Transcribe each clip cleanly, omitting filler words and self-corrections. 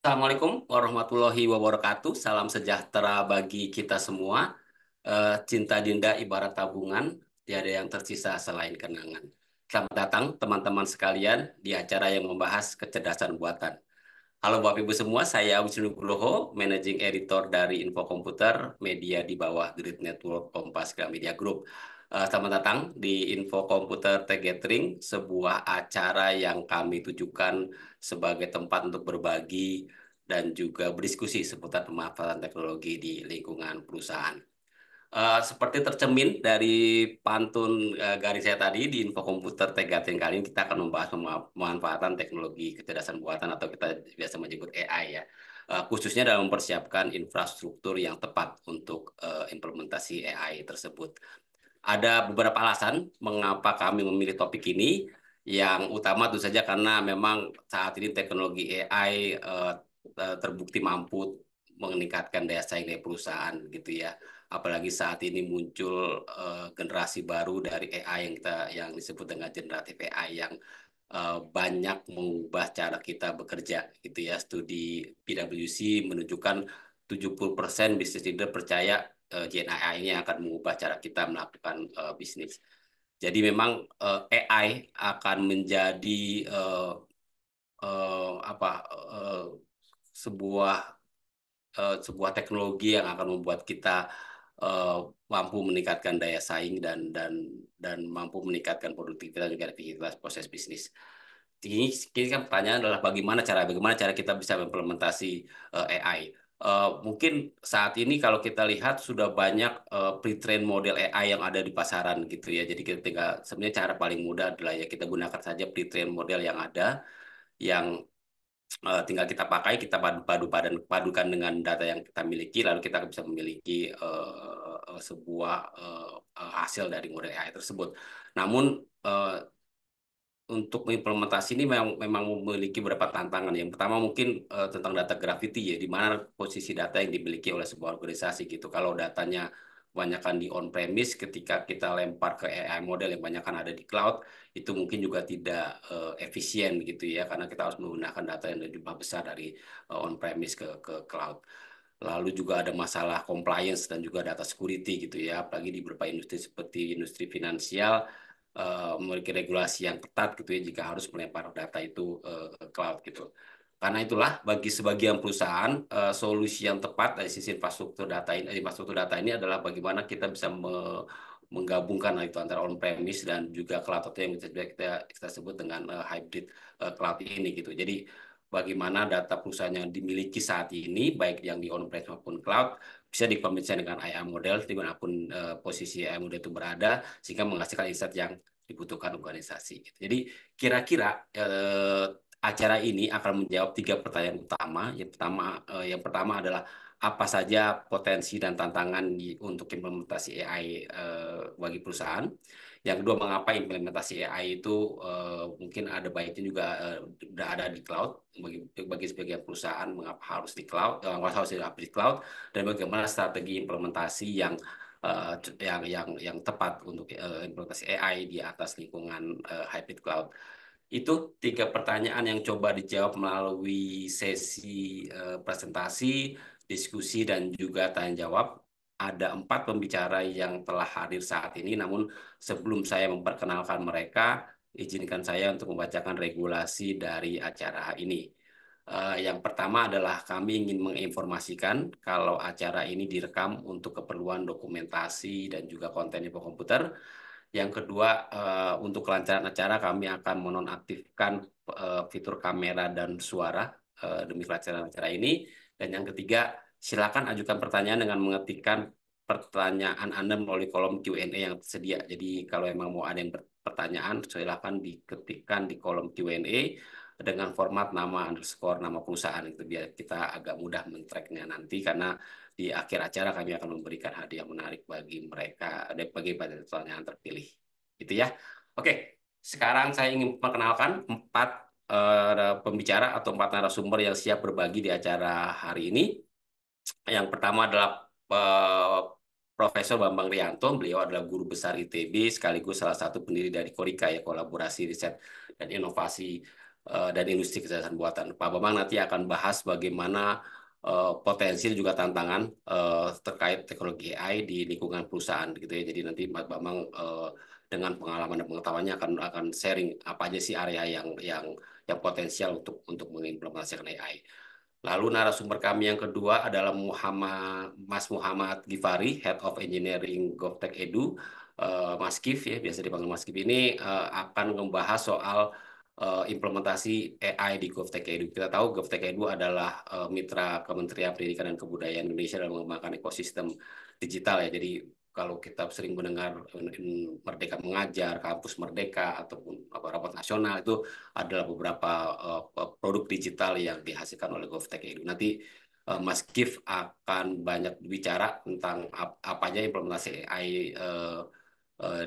Assalamualaikum warahmatullahi wabarakatuh. Salam sejahtera bagi kita semua. Cinta Dinda ibarat tabungan, tiada yang tersisa selain kenangan. Selamat datang teman-teman sekalian di acara yang membahas kecerdasan buatan. Halo Bapak Ibu semua, saya Wisnu Nugroho, Managing Editor dari Info Komputer, media di bawah Grid Network Kompas Gramedia Group. Selamat datang di Info Komputer Tech Gathering, sebuah acara yang kami tujukan sebagai tempat untuk berbagi dan juga berdiskusi seputar pemanfaatan teknologi di lingkungan perusahaan. Seperti tercermin dari pantun garis saya tadi di Info Komputer Tech Gathering kali ini, kita akan membahas pemanfaatan teknologi kecerdasan buatan atau kita biasa menyebut AI ya. Khususnya dalam mempersiapkan infrastruktur yang tepat untuk implementasi AI tersebut. Ada beberapa alasan mengapa kami memilih topik ini. Yang utama tentu saja karena memang saat ini teknologi AI terbukti mampu meningkatkan daya saing dari perusahaan gitu ya. Apalagi saat ini muncul generasi baru dari AI yang disebut dengan generatif AI yang banyak mengubah cara kita bekerja gitu ya. Studi PwC menunjukkan 70% bisnis leader percaya Gen AI ini akan mengubah cara kita melakukan bisnis. Jadi memang AI akan menjadi eh, apa sebuah sebuah teknologi yang akan membuat kita eh, mampu meningkatkan daya saing dan mampu meningkatkan produktivitas dan juga efektivitas proses bisnis. Ini kan pertanyaan adalah bagaimana cara kita bisa mengimplementasi AI. Mungkin saat ini kalau kita lihat sudah banyak pre-train model AI yang ada di pasaran gitu ya. Jadi kita tinggal sebenarnya cara paling mudah adalah ya kita gunakan saja pre-train model yang ada yang tinggal kita pakai, kita padukan dengan data yang kita miliki, lalu kita bisa memiliki sebuah hasil dari model AI tersebut. Namun untuk mengimplementasi ini memang memiliki beberapa tantangan. Yang pertama mungkin tentang data gravity ya, di mana posisi data yang dimiliki oleh sebuah organisasi gitu. Kalau datanya kebanyakan di on-premise, ketika kita lempar ke AI model yang kebanyakan ada di cloud, itu mungkin juga tidak efisien gitu ya, karena kita harus menggunakan data yang jumlah besar dari on-premise ke cloud. Lalu juga ada masalah compliance dan juga data security gitu ya, apalagi di beberapa industri seperti industri finansial memiliki regulasi yang ketat gitu ya jika harus melempar data itu ke cloud gitu. Karena itulah bagi sebagian perusahaan solusi yang tepat dari sisi infrastruktur data ini adalah bagaimana kita bisa menggabungkan itu antara on-premise dan juga cloud atau yang kita sebut dengan hybrid cloud ini gitu. Jadi bagaimana data perusahaan yang dimiliki saat ini baik yang di on-premise maupun cloud bisa dikombinasikan dengan AI model dimanapun posisi AI model itu berada sehingga menghasilkan insight yang dibutuhkan organisasi. Jadi kira-kira acara ini akan menjawab tiga pertanyaan utama. Yang pertama adalah apa saja potensi dan tantangan untuk implementasi AI bagi perusahaan. Yang kedua, mengapa implementasi AI itu mungkin ada baiknya juga sudah ada di cloud bagi sebagian perusahaan, mengapa harus di cloud, harus di cloud, dan bagaimana strategi implementasi yang tepat untuk implementasi AI di atas lingkungan hybrid cloud. Itu tiga pertanyaan yang coba dijawab melalui sesi presentasi, diskusi, dan juga tanya jawab. Ada empat pembicara yang telah hadir saat ini, namun sebelum saya memperkenalkan mereka, izinkan saya untuk membacakan regulasi dari acara ini. Yang pertama adalah kami ingin menginformasikan kalau acara ini direkam untuk keperluan dokumentasi dan juga konten info komputer. Yang kedua, untuk kelancaran acara kami akan menonaktifkan fitur kamera dan suara demi kelancaran acara ini. Dan yang ketiga, silakan ajukan pertanyaan dengan mengetikkan pertanyaan Anda melalui kolom Q&A yang tersedia. Jadi kalau emang mau ada yang pertanyaan, silakan diketikkan di kolom Q&A dengan format nama underscore nama perusahaan itu biar kita agak mudah men-tracknya nanti karena di akhir acara kami akan memberikan hadiah menarik bagi mereka, bagi pertanyaan terpilih. Gitu ya. Oke, sekarang saya ingin memperkenalkan empat pembicara atau empat narasumber yang siap berbagi di acara hari ini. Yang pertama adalah eh, Profesor Bambang Rianto. Beliau adalah guru besar ITB sekaligus salah satu pendiri dari Korika ya, Kolaborasi Riset dan Inovasi dan industri kecerdasan buatan. Pak Bambang nanti akan bahas bagaimana potensi dan juga tantangan terkait teknologi AI di lingkungan perusahaan gitu ya. Jadi nanti Pak Bambang dengan pengalaman dan pengetahuannya akan sharing apa aja sih area yang potensial untuk mengimplementasikan AI. Lalu narasumber kami yang kedua adalah Mas Muhammad Gifari, Head of Engineering GovTech Edu. Mas Gif ya, biasa dipanggil Mas Gif ini akan membahas soal implementasi AI di GovTech Edu. Kita tahu GovTech Edu adalah mitra Kementerian Pendidikan dan Kebudayaan Indonesia dalam mengembangkan ekosistem digital ya. Jadi kalau kita sering mendengar Merdeka Mengajar, Kampus Merdeka, ataupun rapot nasional itu adalah beberapa produk digital yang dihasilkan oleh GovTech Edu. Nanti Mas Gif akan banyak bicara tentang apa aja implementasi AI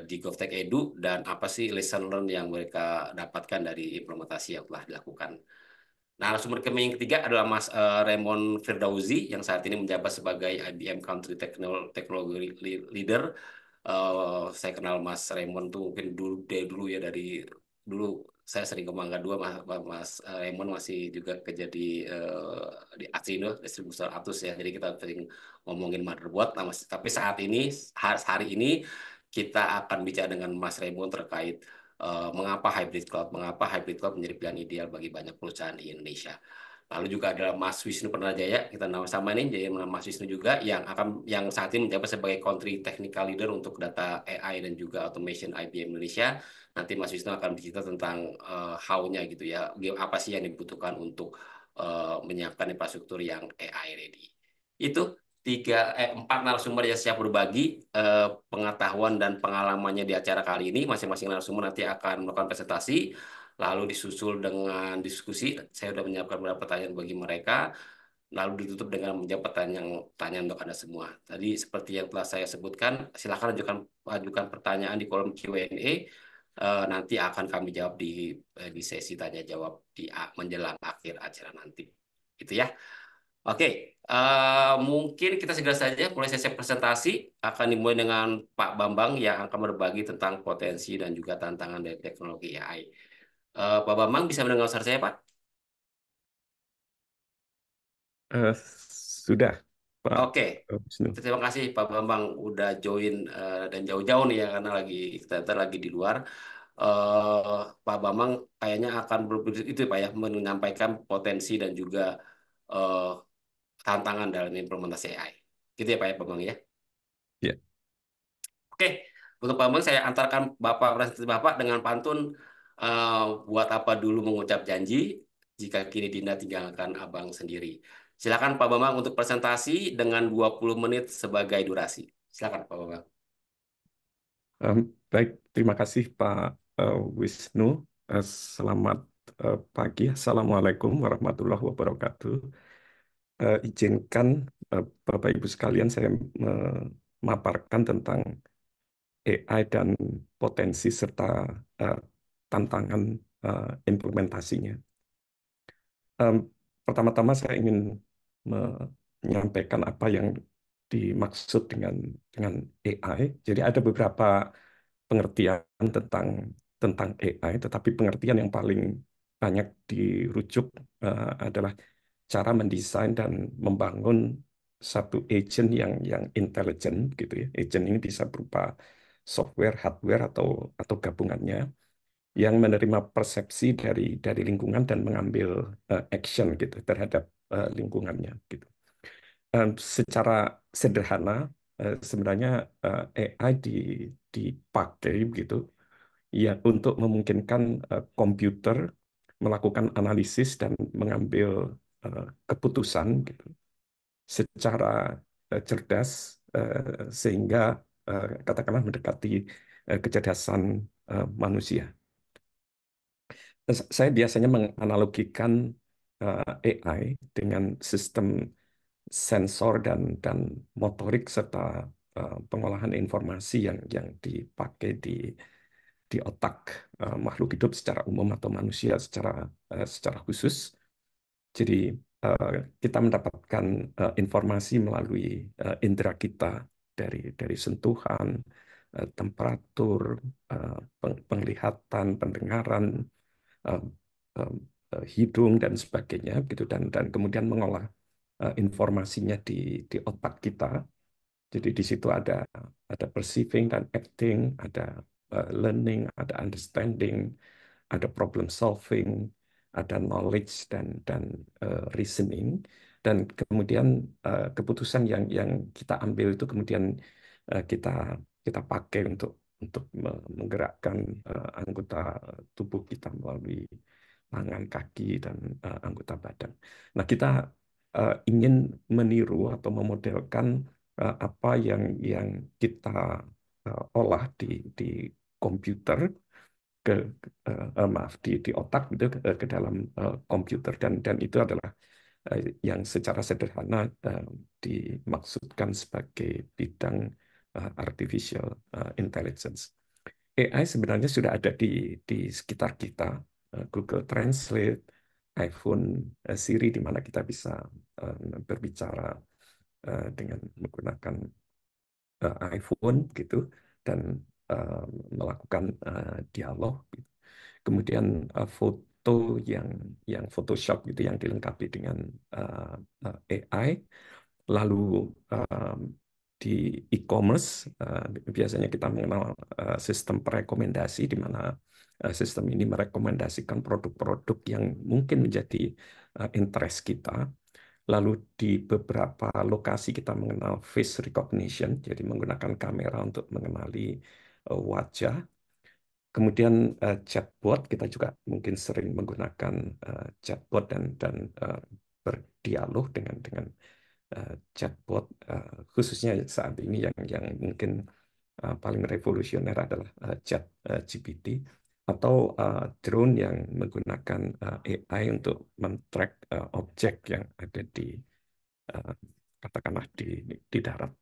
di GovTech Edu dan apa sih lesson learn yang mereka dapatkan dari implementasi yang telah dilakukan. Nah, sumber kami yang ketiga adalah Mas Raymond Firdausi yang saat ini menjabat sebagai IBM Country Technology Leader. Saya kenal Mas Raymond tuh mungkin dari dulu ya, dari dulu saya sering ke Mangga 2. Mas Raymond masih juga kerja di Atsino distributor Atus ya, jadi kita sering ngomongin motherboard. Nah, tapi saat ini hari ini kita akan bicara dengan Mas Raymond terkait mengapa hybrid cloud menjadi pilihan ideal bagi banyak perusahaan di Indonesia. Lalu juga ada Mas Wisnu Pranajaya, kita nama-sama ini, jadi Mas Wisnu juga yang saat ini menjabat sebagai Country Technical Leader untuk data AI dan juga automation IBM Indonesia. Nanti Mas Wisnu akan bercerita tentang how-nya gitu ya, apa sih yang dibutuhkan untuk menyiapkan infrastruktur yang AI ready. Itu empat narasumber yang siap berbagi pengetahuan dan pengalamannya di acara kali ini. Masing-masing narasumber nanti akan melakukan presentasi, lalu disusul dengan diskusi. Saya sudah menyiapkan beberapa pertanyaan bagi mereka, lalu ditutup dengan menjawab pertanyaan untuk Anda semua. Tadi seperti yang telah saya sebutkan, silakan ajukan pertanyaan di kolom Q&A. Nanti akan kami jawab di sesi tanya jawab menjelang akhir acara nanti. Gitu ya. Oke, mungkin kita segera saja mulai sesi presentasi. Akan dimulai dengan Pak Bambang yang akan berbagi tentang potensi dan juga tantangan dari teknologi AI. Pak Bambang bisa mendengar suara saya, Pak? Eh, sudah, Pak Oke, Wisnu. terima kasih Pak Bambang udah join dan jauh-jauh nih ya karena kita lagi di luar. Pak Bambang kayaknya akan itu Pak ya, menyampaikan potensi dan juga eh, tantangan dalam implementasi AI. Gitu ya Pak ya Bambang ya. Ya, Oke, untuk Pak Bambang saya antarkan Bapak presentasi Bapak dengan pantun eh, buat apa dulu mengucap janji jika kini Dinda tinggalkan Abang sendiri. Silakan Pak Bambang untuk presentasi dengan 20 menit sebagai durasi. Silakan Pak Bambang. em, baik. Terima kasih Pak Wisnu. Selamat pagi. Assalamualaikum warahmatullahi wabarakatuh. Izinkan Bapak Ibu sekalian saya memaparkan tentang AI dan potensi serta eh, tantangan implementasinya. Em, Pertama-tama saya ingin menyampaikan apa yang dimaksud dengan AI. Jadi ada beberapa pengertian tentang tentang AI, tetapi pengertian yang paling banyak dirujuk adalah cara mendesain dan membangun satu agent yang intelijen gitu ya. Agent ini bisa berupa software, hardware atau gabungannya yang menerima persepsi dari lingkungan dan mengambil action gitu terhadap lingkungannya gitu. Secara sederhana sebenarnya AI dipakai gitu ya untuk memungkinkan komputer melakukan analisis dan mengambil keputusan gitu secara cerdas sehingga katakanlah mendekati kecerdasan manusia. Saya biasanya menganalogikan AI dengan sistem sensor dan motorik serta pengolahan informasi yang dipakai di otak makhluk hidup secara umum atau manusia secara khusus. Jadi kita mendapatkan informasi melalui indera kita dari sentuhan, temperatur, penglihatan, pendengaran, eh, hidung dan sebagainya gitu, dan kemudian mengolah informasinya di otak kita. Jadi di situ ada perceiving dan acting, ada learning, ada understanding, ada problem solving, ada knowledge dan reasoning, dan kemudian keputusan yang kita ambil itu kemudian kita kita pakai untuk menggerakkan anggota tubuh kita melalui tangan, kaki, dan anggota badan. Nah, kita ingin meniru atau memodelkan apa yang kita olah di komputer ke maaf di otak gitu ke dalam komputer, dan itu adalah yang secara sederhana dimaksudkan sebagai bidang artificial intelligence. AI sebenarnya sudah ada di sekitar kita, Google Translate, iPhone, Siri, di mana kita bisa berbicara dengan menggunakan iPhone gitu, dan eh, melakukan dialog gitu. Kemudian foto yang Photoshop gitu yang dilengkapi dengan AI. Lalu di e-commerce biasanya kita mengenal sistem perekomendasi, di mana sistem ini merekomendasikan produk-produk yang mungkin menjadi interest kita. Lalu di beberapa lokasi kita mengenal face recognition, jadi menggunakan kamera untuk mengenali wajah. Kemudian chatbot, kita juga mungkin sering menggunakan chatbot dan berdialog dengan chatbot, khususnya saat ini yang mungkin paling revolusioner adalah chat GPT, atau drone yang menggunakan AI untuk men-track objek yang ada uh, katakanlah di darat.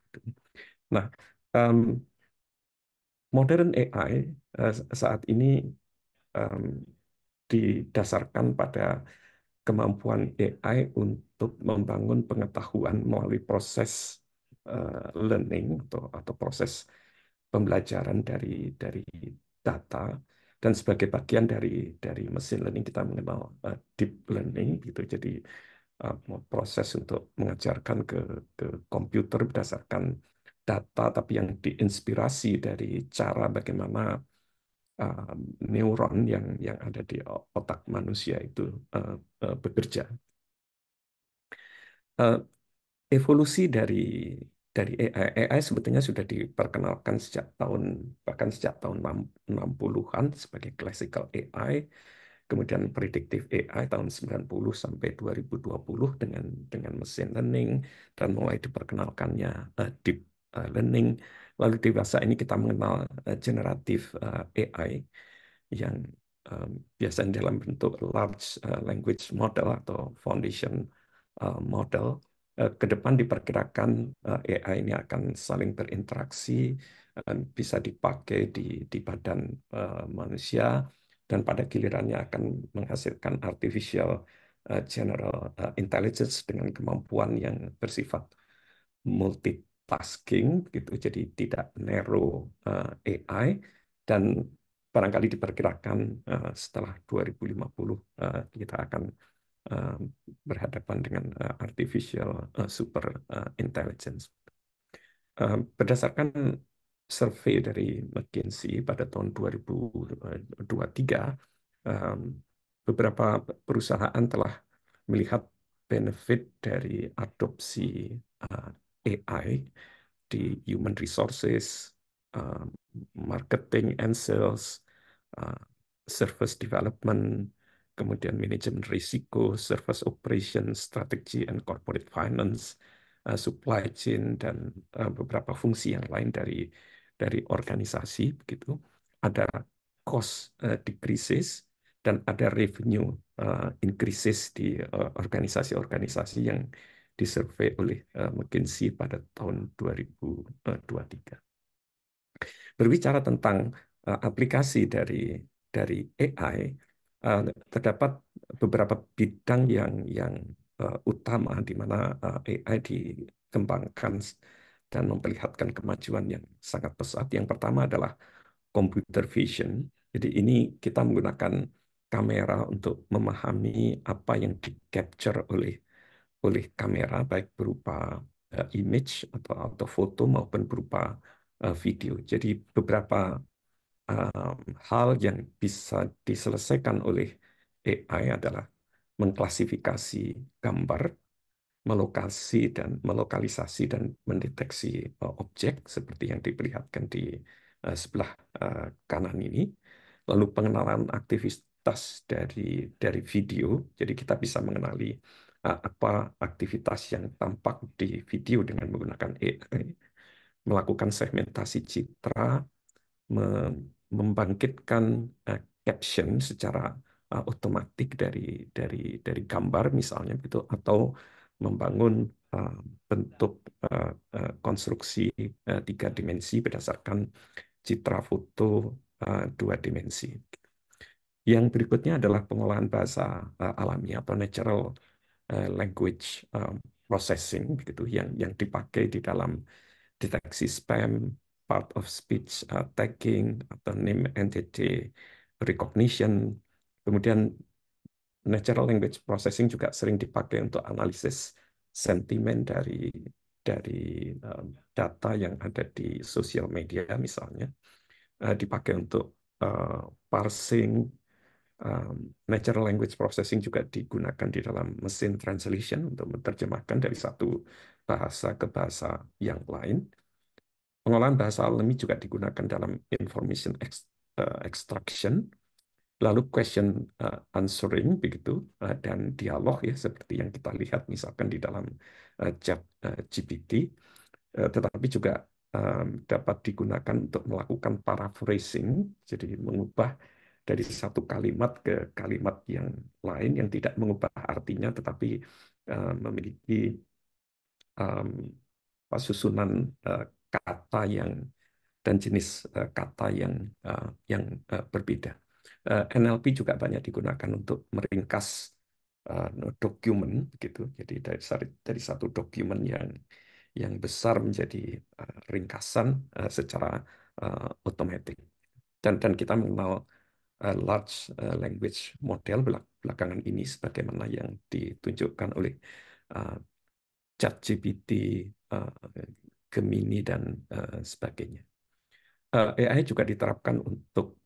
Nah, um, modern AI saat ini um, didasarkan pada kemampuan AI untuk membangun pengetahuan melalui proses learning atau proses pembelajaran dari data, dan sebagai bagian dari mesin learning kita mengenal deep learning gitu. Jadi proses untuk mengajarkan ke komputer berdasarkan data, tapi yang diinspirasi dari cara bagaimana uh, neuron yang ada di otak manusia itu uh, bekerja. Uh, Evolusi dari AI, AI sebetulnya sudah diperkenalkan bahkan sejak tahun 60-an sebagai classical AI, kemudian predictive AI tahun 90 sampai 2020 dengan machine learning, dan mulai diperkenalkannya deep learning. Lalu di masa ini kita mengenal generative AI yang biasanya dalam bentuk large language model atau foundation model. Ke depan diperkirakan AI ini akan saling berinteraksi, bisa dipakai di badan manusia, dan pada gilirannya akan menghasilkan artificial general intelligence dengan kemampuan yang bersifat multitasking gitu, jadi tidak narrow AI, dan barangkali diperkirakan setelah 2050 kita akan eh, berhadapan dengan artificial super intelligence. Berdasarkan survei dari McKinsey pada tahun 2023, em, beberapa perusahaan telah melihat benefit dari adopsi AI di human resources, um, marketing and sales, uh, service development, kemudian manajemen risiko, service operation, strategy and corporate finance, supply chain, dan beberapa fungsi yang lain dari organisasi begitu. Ada cost decreases dan ada revenue increases di organisasi-organisasi yang disurvei oleh McKinsey pada tahun 2023. Berbicara tentang aplikasi dari AI, terdapat beberapa bidang yang utama di mana AI dikembangkan dan memperlihatkan kemajuan yang sangat pesat. Yang pertama adalah computer vision. Jadi ini kita menggunakan kamera untuk memahami apa yang di capture oleh kamera, baik berupa image atau foto maupun berupa video. Jadi beberapa um, hal yang bisa diselesaikan oleh AI adalah mengklasifikasi gambar, melokalisasi dan mendeteksi objek seperti yang diperlihatkan di sebelah kanan ini. Lalu pengenalan aktivitas dari video, jadi kita bisa mengenali apa aktivitas yang tampak di video dengan menggunakan AI, melakukan segmentasi citra, membangkitkan caption secara otomatis dari gambar misalnya gitu, atau membangun uh, bentuk konstruksi 3 dimensi berdasarkan citra foto 2 dimensi. Yang berikutnya adalah pengolahan bahasa alami atau natural language processing begitu, yang dipakai di dalam deteksi spam, part of speech tagging, atau name entity recognition. Kemudian natural language processing juga sering dipakai untuk analisis sentimen dari data yang ada di sosial media misalnya, dipakai untuk parsing. Natural language processing juga digunakan di dalam mesin translation untuk menerjemahkan dari satu bahasa ke bahasa yang lain. Pengolahan bahasa alami juga digunakan dalam information extraction, lalu question answering begitu, dan dialog ya seperti yang kita lihat misalkan di dalam chat GPT, tetapi juga dapat digunakan untuk melakukan paraphrasing, jadi mengubah dari satu kalimat ke kalimat yang lain yang tidak mengubah artinya, tetapi memiliki um, susunan kata dan jenis kata yang berbeda. NLP juga banyak digunakan untuk meringkas dokumen, gitu. Jadi dari satu dokumen yang besar menjadi ringkasan secara otomatis. Dan kita mengenal large language model belakangan ini sebagaimana yang ditunjukkan oleh uh, ChatGPT, uh, Gemini, dan sebagainya. AI juga diterapkan untuk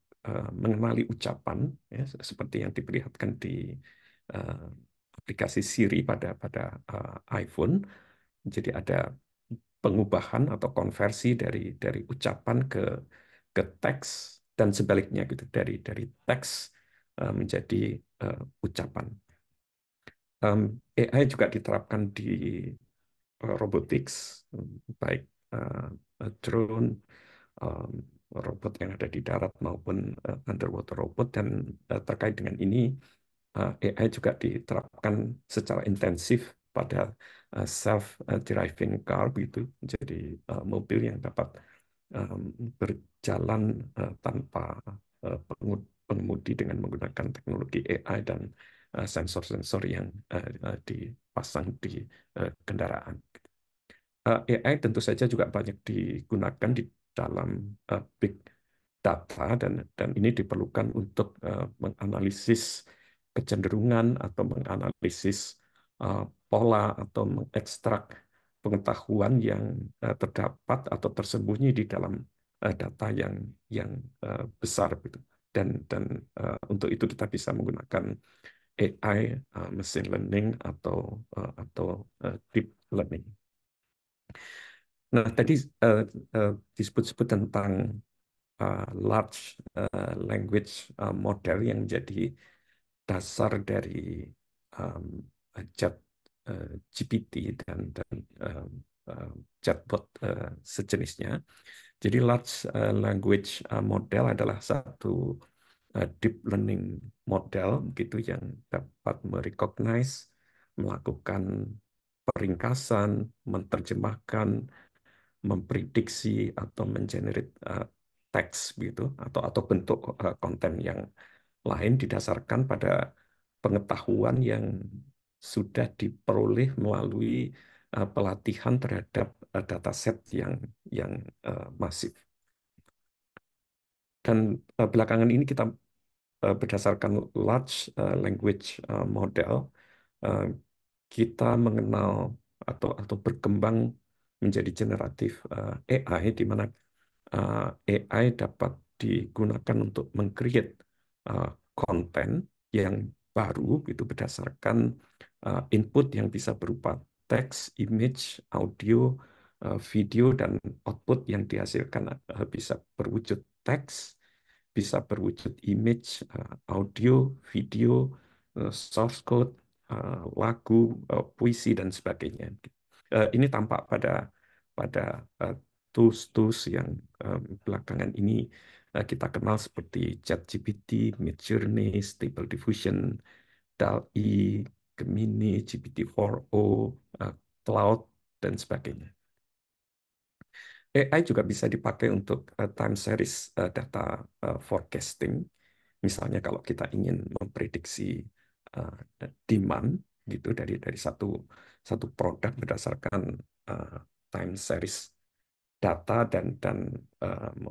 mengenali ucapan, ya, seperti yang diperlihatkan di uh, aplikasi Siri pada iPhone. Jadi ada pengubahan atau konversi dari ucapan ke teks dan sebaliknya gitu, dari teks menjadi ucapan. AI juga diterapkan di robotics, baik drone, um, robot yang ada di darat maupun underwater robot, dan terkait dengan ini AI juga diterapkan secara intensif pada self-driving car gitu, jadi mobil yang dapat berjalan tanpa pengemudi dengan menggunakan teknologi AI dan sensor-sensor yang dipasang di kendaraan. AI tentu saja juga banyak digunakan di dalam big data, dan ini diperlukan untuk menganalisis kecenderungan atau menganalisis pola atau mengekstrak pengetahuan yang terdapat atau tersembunyi di dalam data yang besar gitu. Dan untuk itu kita bisa menggunakan AI, machine learning, atau deep learning. Nah, tadi uh, disebut-sebut tentang large language model yang menjadi dasar dari um, chat GPT dan chatbot sejenisnya. Jadi large language model adalah satu deep learning model begitu yang dapat merecognize, melakukan peringkasan, menerjemahkan, memprediksi atau mengenerate teks gitu, atau bentuk konten yang lain didasarkan pada pengetahuan yang sudah diperoleh melalui pelatihan terhadap dataset yang masif. Dan belakangan ini kita berdasarkan large language model, eh, kita mengenal atau berkembang menjadi generatif AI, di mana AI dapat digunakan untuk meng-create uh, konten yang baru itu berdasarkan input yang bisa berupa teks, image, audio, video, dan output yang dihasilkan bisa berwujud teks, bisa berwujud image, audio, video, source code, lagu, puisi, dan sebagainya. Ini tampak pada eh, tools-tools yang belakangan ini kita kenal seperti ChatGPT, Midjourney, Stable Diffusion, DALL-E, Gemini, GPT-4o, Cloud, dan sebagainya. AI juga bisa dipakai untuk time series data forecasting. Misalnya kalau kita ingin memprediksi uh, demand gitu dari satu satu produk berdasarkan uh, time series data dan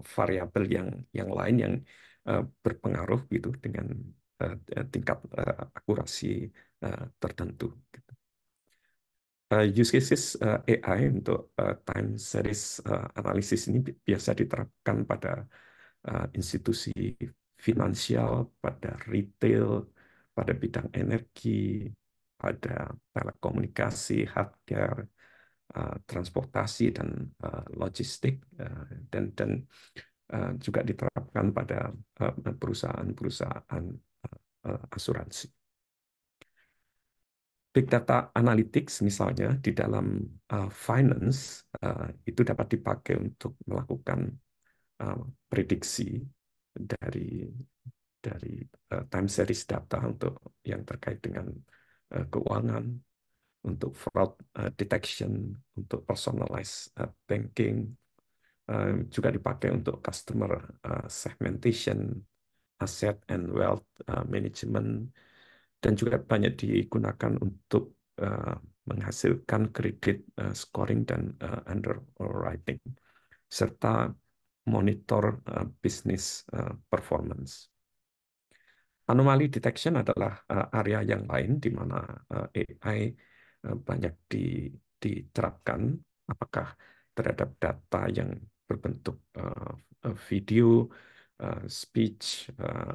variabel yang lain yang berpengaruh gitu dengan tingkat akurasi tertentu. Use cases AI untuk time series analysis ini biasa diterapkan pada institusi finansial, pada retail, pada bidang energi, pada telekomunikasi, healthcare, transportasi dan logistik, dan juga diterapkan pada perusahaan-perusahaan asuransi. Big data analytics misalnya di dalam finance itu dapat dipakai untuk melakukan prediksi dari dari time series data untuk yang terkait dengan keuangan, untuk fraud detection, untuk personalized banking, juga dipakai untuk customer segmentation, asset and wealth management, dan juga banyak digunakan untuk menghasilkan kredit scoring dan underwriting, serta monitor bisnis performance. Anomaly detection adalah area yang lain di mana AI banyak diterapkan, apakah terhadap data yang berbentuk video, speech,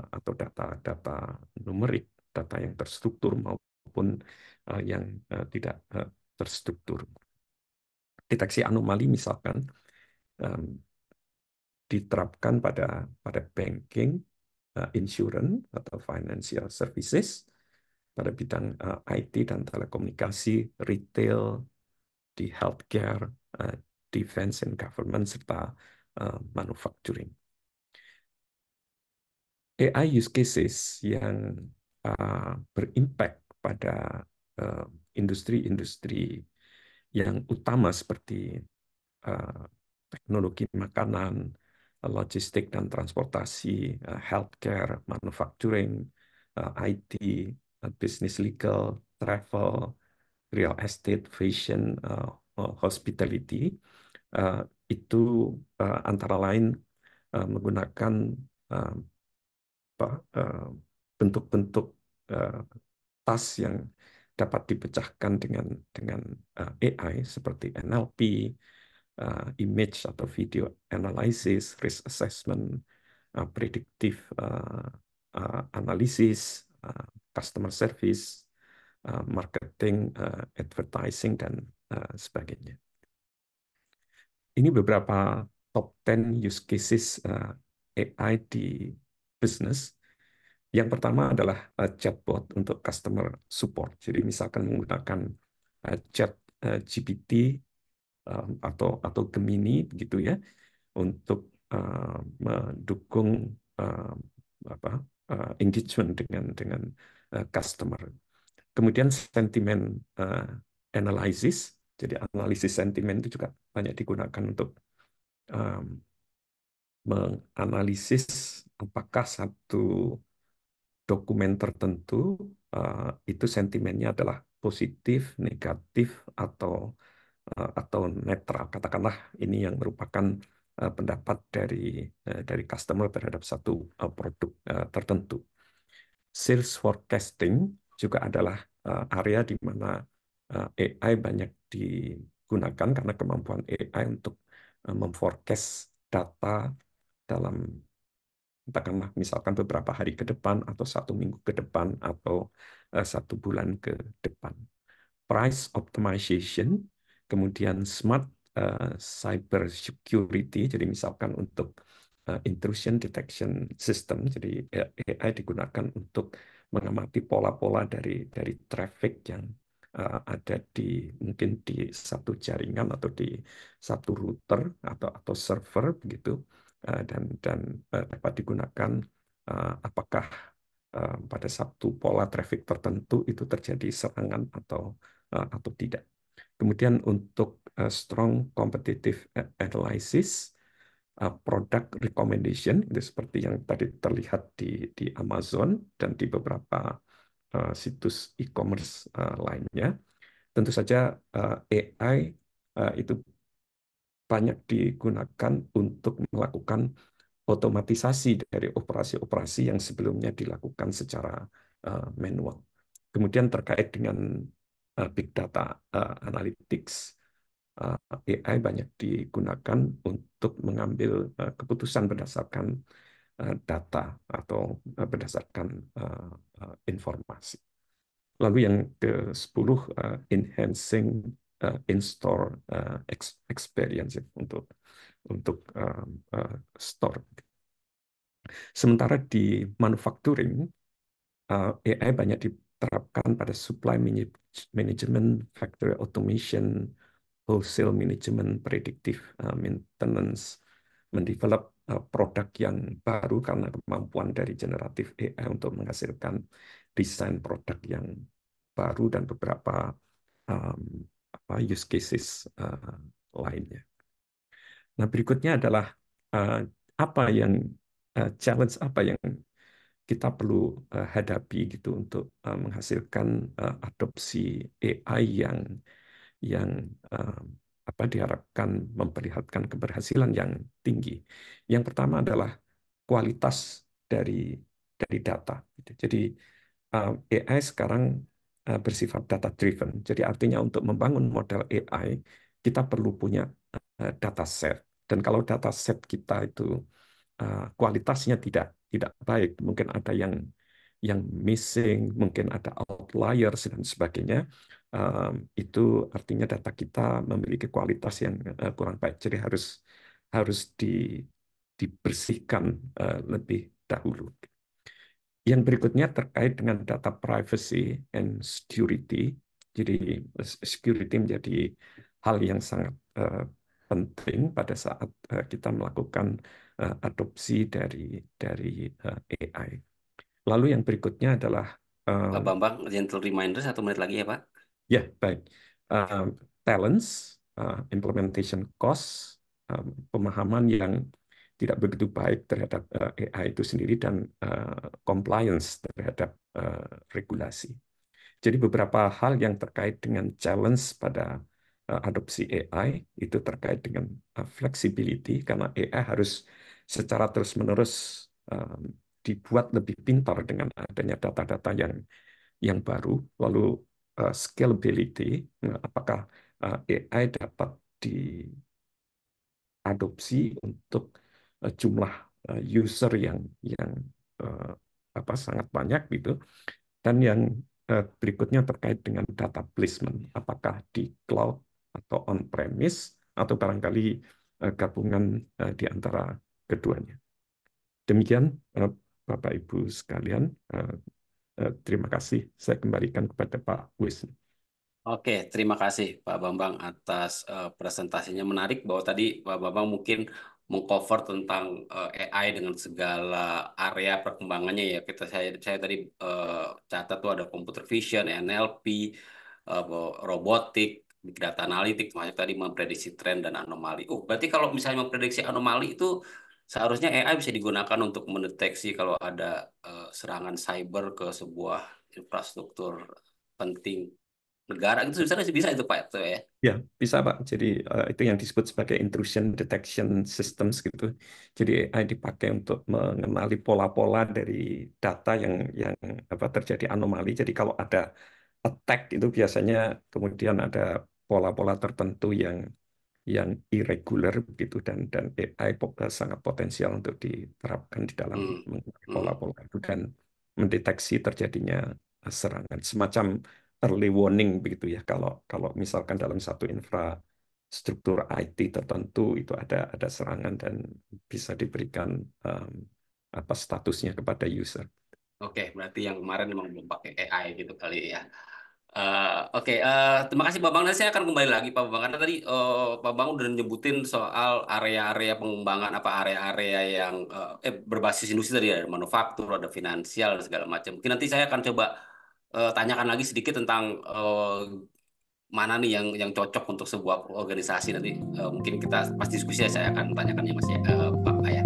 atau data-data numerik, data yang terstruktur maupun yang tidak terstruktur. Deteksi anomali misalkan diterapkan pada banking, insurance atau financial services, pada bidang IT dan telekomunikasi, retail, di healthcare, defense and government, serta manufacturing. AI use cases yang berimpact pada industri-industri yang utama seperti teknologi makanan, logistik dan transportasi, healthcare, manufacturing, IT, business legal, travel, real estate, fashion, hospitality, uh, itu antara lain menggunakan uh, bentuk-bentuk task yang dapat dipecahkan dengan AI seperti NLP, image atau video analysis, risk assessment, predictive analysis, customer service, marketing, advertising, dan sebagainya. Ini beberapa top 10 use cases AI di bisnis. Yang pertama adalah chatbot untuk customer support. Jadi misalkan menggunakan chat GPT atau Gemini gitu ya untuk mendukung apa, engagement dengan customer. Kemudian sentimen analysis. Jadi analisis sentimen itu juga banyak digunakan untuk menganalisis apakah satu dokumen tertentu itu sentimennya adalah positif, negatif, atau netral. Katakanlah ini yang merupakan pendapat dari customer terhadap satu produk tertentu. Sales forecasting juga adalah area di mana AI banyak digunakan karena kemampuan AI untuk memforecast data dalam katakanlah misalkan beberapa hari ke depan atau 1 minggu ke depan atau 1 bulan ke depan. Price optimization, kemudian smart cyber security, jadi misalkan untuk intrusion detection system, jadi AI digunakan untuk mengamati pola-pola dari traffic yang ada di mungkin di satu jaringan atau di satu router atau server begitu. Dan dapat digunakan apakah pada satu pola traffic tertentu itu terjadi serangan atau tidak. Kemudian untuk strong competitive analysis, product recommendation itu seperti yang tadi terlihat di Amazon dan di beberapa situs e-commerce lainnya. Tentu saja AI itu banyak digunakan untuk melakukan otomatisasi dari operasi-operasi yang sebelumnya dilakukan secara manual. Kemudian terkait dengan big data analytics, AI banyak digunakan untuk mengambil keputusan berdasarkan data atau berdasarkan informasi. Lalu yang ke-10, enhancing in-store experience ya, untuk store. Sementara di manufacturing, AI banyak diterapkan pada supply management, factory automation, wholesale management, predictive maintenance, mendevelop produk yang baru karena kemampuan dari generatif AI untuk menghasilkan desain produk yang baru dan beberapa um, use cases lainnya. Nah, berikutnya adalah uh, apa yang challenge apa yang kita perlu hadapi gitu untuk menghasilkan adopsi AI yang uh, diharapkan memperlihatkan keberhasilan yang tinggi. Yang pertama adalah kualitas dari data. Gitu. Jadi AI sekarang bersifat data driven. Jadi artinya untuk membangun model AI kita perlu punya data set. Dan kalau data set kita itu kualitasnya tidak baik, mungkin ada yang missing, mungkin ada outliers dan sebagainya. Itu artinya data kita memiliki kualitas yang kurang baik. Jadi harus dibersihkan lebih dahulu. Yang berikutnya terkait dengan data privacy and security. Jadi security menjadi hal yang sangat penting pada saat kita melakukan adopsi dari AI. Lalu yang berikutnya adalah Pak Bambang, gentle reminder 1 menit lagi ya Pak. ya baik. Um, Talents, implementation cost, pemahaman yang tidak begitu baik terhadap AI itu sendiri dan compliance terhadap regulasi. Jadi beberapa hal yang terkait dengan challenge pada adopsi AI itu terkait dengan flexibility karena AI harus secara terus-menerus dibuat lebih pintar dengan adanya data-data yang baru, lalu scalability, apakah AI dapat diadopsi untuk jumlah user yang eh, sangat banyak gitu, dan yang berikutnya terkait dengan data placement, apakah di cloud atau on-premise atau barangkali gabungan di antara keduanya. Demikian Bapak Ibu sekalian. Terima kasih. Saya kembalikan kepada Pak Wisnu. Oke, terima kasih Pak Bambang atas presentasinya menarik bahwa tadi Pak Bambang mungkin mengcover tentang AI dengan segala area perkembangannya ya. Saya tadi catat tuh ada computer vision, NLP, robotik, big data analytics, termasuk tadi memprediksi tren dan anomali. Berarti kalau misalnya memprediksi anomali itu seharusnya AI bisa digunakan untuk mendeteksi kalau ada serangan cyber ke sebuah infrastruktur penting negara itu bisa bisa itu Pak itu ya. Ya, bisa Pak. Jadi itu yang disebut sebagai intrusion detection systems gitu. Jadi AI dipakai untuk mengenali pola-pola dari data yang apa terjadi anomali. Jadi kalau ada attack itu biasanya kemudian ada pola-pola tertentu yang irregular begitu dan AI sangat potensial untuk diterapkan di dalam Hmm. mengenali Hmm. pola-pola itu dan mendeteksi terjadinya serangan semacam early warning begitu ya kalau kalau misalkan dalam satu infrastruktur IT tertentu itu ada serangan dan bisa diberikan um, apa statusnya kepada user. Oke, berarti yang kemarin memang belum pakai AI gitu kali ya. Oke, terima kasih Pak Bang. Nanti saya akan kembali lagi Pak Bang karena tadi Pak Bang udah nyebutin soal area-area pengembangan apa area-area yang berbasis industri tadi ada manufaktur, ada finansial dan segala macam. Mungkin nanti saya akan coba tanyakan lagi sedikit tentang mana nih yang cocok untuk sebuah organisasi nanti. Mungkin kita pas diskusi saya akan tanyakan ya Mas ya, Pak ya.